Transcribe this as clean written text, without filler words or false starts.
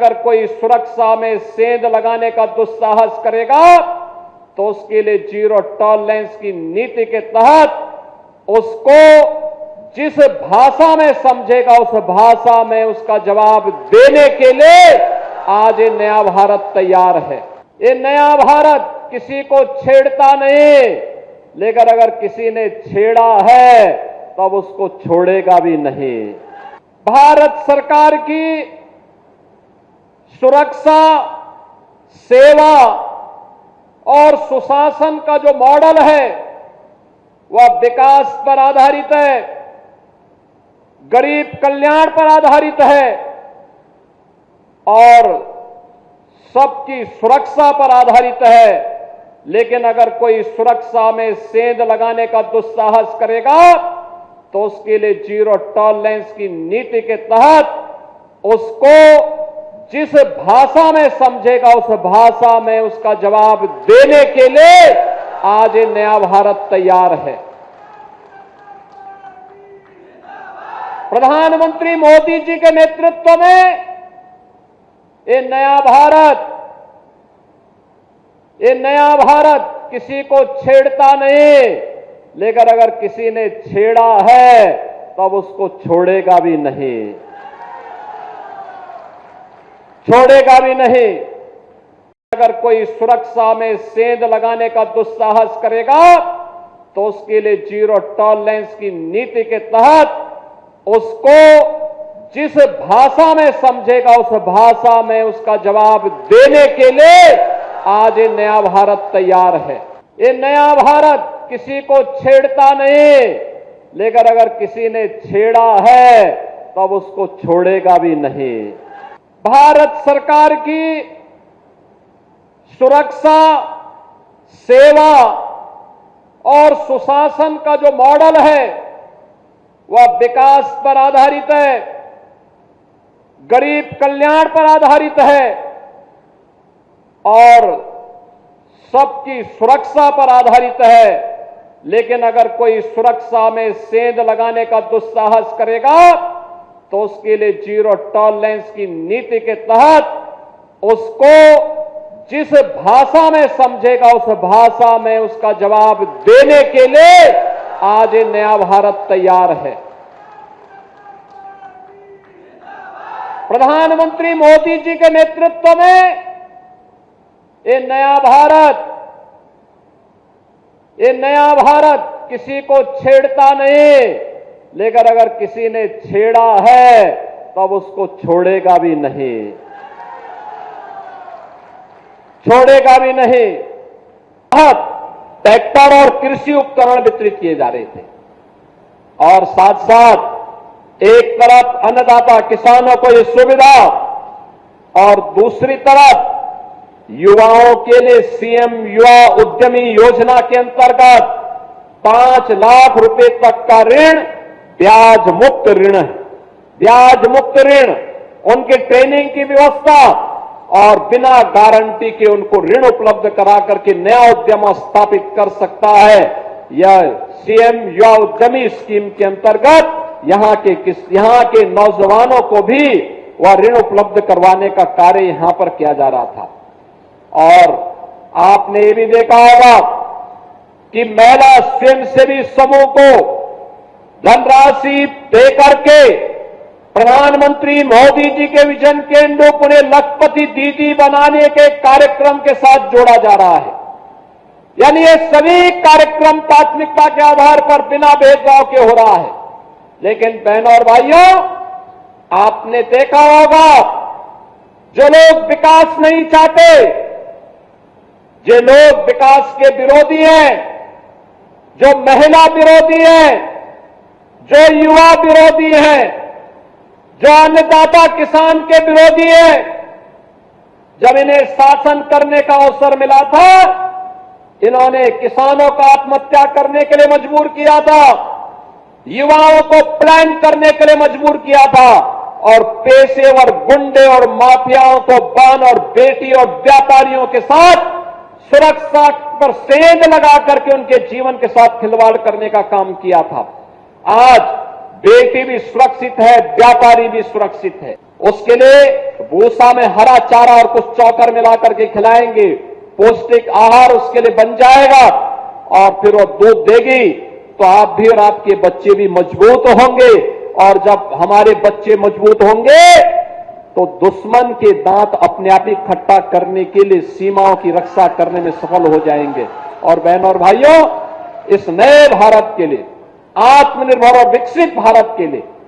अगर कोई सुरक्षा में सेंध लगाने का दुस्साहस करेगा तो उसके लिए जीरो टॉलरेंस की नीति के तहत उसको जिस भाषा में समझेगा उस भाषा में उसका जवाब देने के लिए आज ये नया भारत तैयार है। ये नया भारत किसी को छेड़ता नहीं, लेकिन अगर किसी ने छेड़ा है तब उसको छोड़ेगा भी नहीं। भारत सरकार की सुरक्षा, सेवा और सुशासन का जो मॉडल है वह विकास पर आधारित है, गरीब कल्याण पर आधारित है और सबकी सुरक्षा पर आधारित है। लेकिन अगर कोई सुरक्षा में सेंध लगाने का दुस्साहस करेगा तो उसके लिए जीरो टॉलरेंस की नीति के तहत उसको जिस भाषा में समझेगा उस भाषा में उसका जवाब देने के लिए आज ये नया भारत तैयार है। प्रधानमंत्री मोदी जी के नेतृत्व में ये नया भारत किसी को छेड़ता नहीं, लेकिन अगर किसी ने छेड़ा है तब उसको छोड़ेगा भी नहीं, छोड़ेगा भी नहीं। अगर कोई सुरक्षा में सेंध लगाने का दुस्साहस करेगा तो उसके लिए जीरो टॉलरेंस की नीति के तहत उसको जिस भाषा में समझेगा उस भाषा में उसका जवाब देने के लिए आज ये नया भारत तैयार है। ये नया भारत किसी को छेड़ता नहीं, लेकिन अगर किसी ने छेड़ा है तब उसको छोड़ेगा भी नहीं। भारत सरकार की सुरक्षा, सेवा और सुशासन का जो मॉडल है वह विकास पर आधारित है, गरीब कल्याण पर आधारित है और सबकी सुरक्षा पर आधारित है। लेकिन अगर कोई सुरक्षा में सेंध लगाने का दुस्साहस करेगा तो उसके लिए जीरो टॉलरेंस की नीति के तहत उसको जिस भाषा में समझेगा उस भाषा में उसका जवाब देने के लिए आज ये नया भारत तैयार है। प्रधानमंत्री मोदी जी के नेतृत्व में ये नया भारत किसी को छेड़ता नहीं, लेकिन अगर किसी ने छेड़ा है तब उसको छोड़ेगा भी नहीं, छोड़ेगा भी नहीं। ट्रैक्टर और कृषि उपकरण वितरित किए जा रहे थे और साथ साथ एक तरफ अन्नदाता किसानों को ये सुविधा और दूसरी तरफ युवाओं के लिए सीएम युवा उद्यमी योजना के अंतर्गत 5 लाख रुपए तक का ऋण, ब्याज मुक्त ऋण है, ब्याज मुक्त ऋण, उनके ट्रेनिंग की व्यवस्था और बिना गारंटी के उनको ऋण उपलब्ध करा करके नया उद्यम स्थापित कर सकता है। यह सीएम युवा उद्यमी स्कीम के अंतर्गत यहां के नौजवानों को भी वह ऋण उपलब्ध करवाने का कार्य यहां पर किया जा रहा था। और आपने ये भी देखा होगा कि महिला स्वयंसेवी समूह को धनराशि दे करके प्रधानमंत्री मोदी जी के विजन केंद्र को उन्हें लखपति दीदी बनाने के कार्यक्रम के साथ जोड़ा जा रहा है। यानी ये सभी कार्यक्रम प्राथमिकता के आधार पर बिना भेदभाव के हो रहा है। लेकिन बहनों और भाइयों, आपने देखा होगा जो लोग विकास नहीं चाहते, जो लोग विकास के विरोधी हैं, जो महिला विरोधी हैं, जो युवा विरोधी हैं, जो अन्नदाता किसान के विरोधी हैं, जब इन्हें शासन करने का अवसर मिला था, इन्होंने किसानों को आत्महत्या करने के लिए मजबूर किया था, युवाओं को प्लान करने के लिए मजबूर किया था और पेशेवर गुंडे और माफियाओं को बहन और बेटी और व्यापारियों के साथ सुरक्षा पर सेंध लगा करके उनके जीवन के साथ खिलवाड़ करने का काम किया था। आज बेटी भी सुरक्षित है, व्यापारी भी सुरक्षित है। उसके लिए भूसा में हरा चारा और कुछ चौकर मिलाकर के खिलाएंगे, पौष्टिक आहार उसके लिए बन जाएगा और फिर वो दूध देगी तो आप भी और आपके बच्चे भी मजबूत होंगे। और जब हमारे बच्चे मजबूत होंगे तो दुश्मन के दांत अपने आप ही खट्टा करने के लिए सीमाओं की रक्षा करने में सफल हो जाएंगे। और बहनों और भाइयों, इस नए भारत के लिए, आत्मनिर्भर और विकसित भारत के लिए